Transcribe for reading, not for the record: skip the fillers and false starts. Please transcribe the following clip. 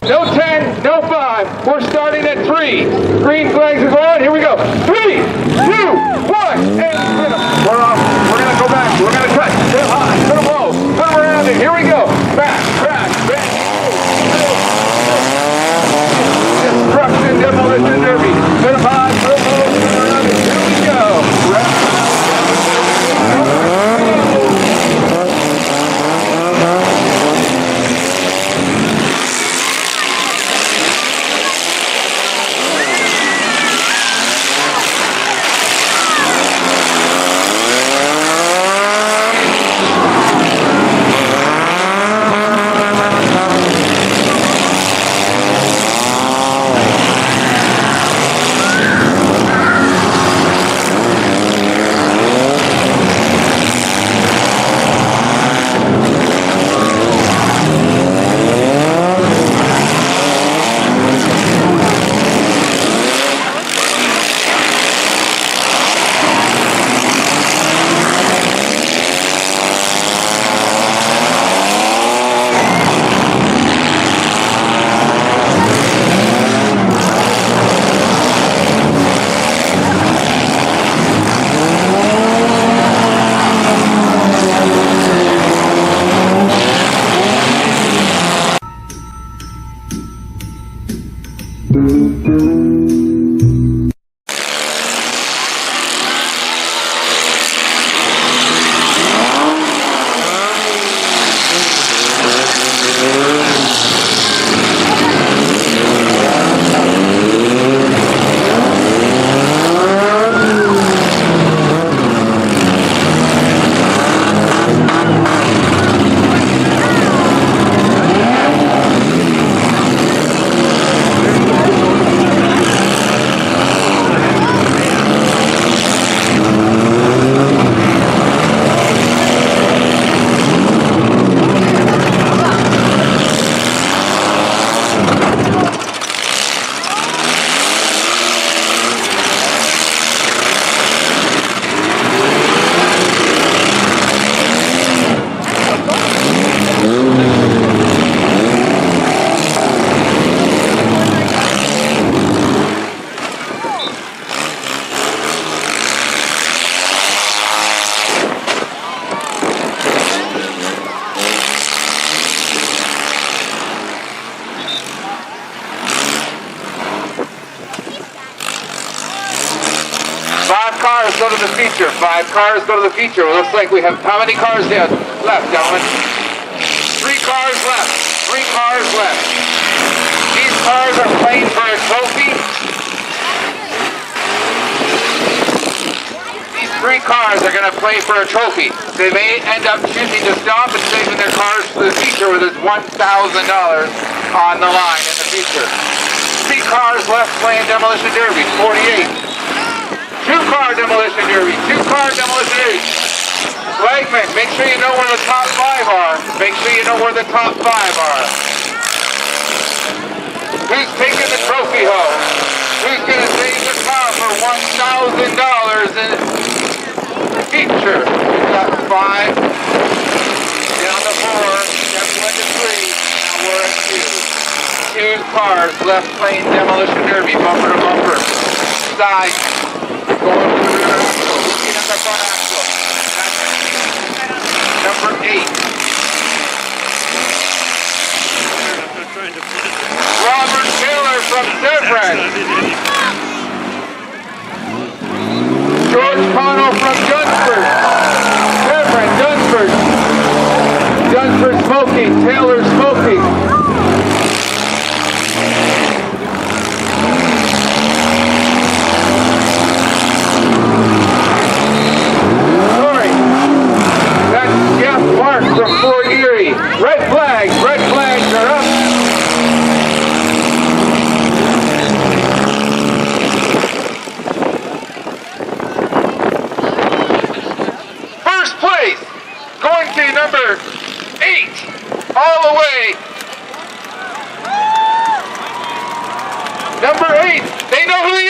No 10, no 5. We're starting at 3. Green flags are going. Here we go. 3, 2, 1, and we're off. We're going to go back. We're going to cut. Put them high. Put them low. Put them around it. Here we go. Back, back, back. Destruction demolition derby. Put them high. Put them low. Put them around it. Here we go. Cars go to the feature. 5 cars go to the feature. It looks like we have how many cars left, gentlemen? 3 cars left. 3 cars left. These cars are playing for a trophy. These 3 cars are going to play for a trophy. They may end up choosing to stop and saving their cars for the feature where there's $1,000 on the line in the future. 3 cars left playing Demolition Derby. 48. 2-car demolition derby, 2-car demolition derby. Flagman, make sure you know where the top 5 are. Make sure you know where the top 5 are. Who's taking the trophy home? Who's going to save the car for $1,000 in feature? We've got 5, down to 4, just went to 3, now we're at 2. 2 cars left playing demolition derby, bumper to bumper. Side. Going to the rear axle. Looking at the front axle. Number 8. Robert Taylor from Severn. George Connell from Dunsford. Severn, Dunsford. Dunsford smoking. Taylor smoking. From Fort Erie. Red flags are up. First place, going to number 8, all the way. Number 8, they know who he is.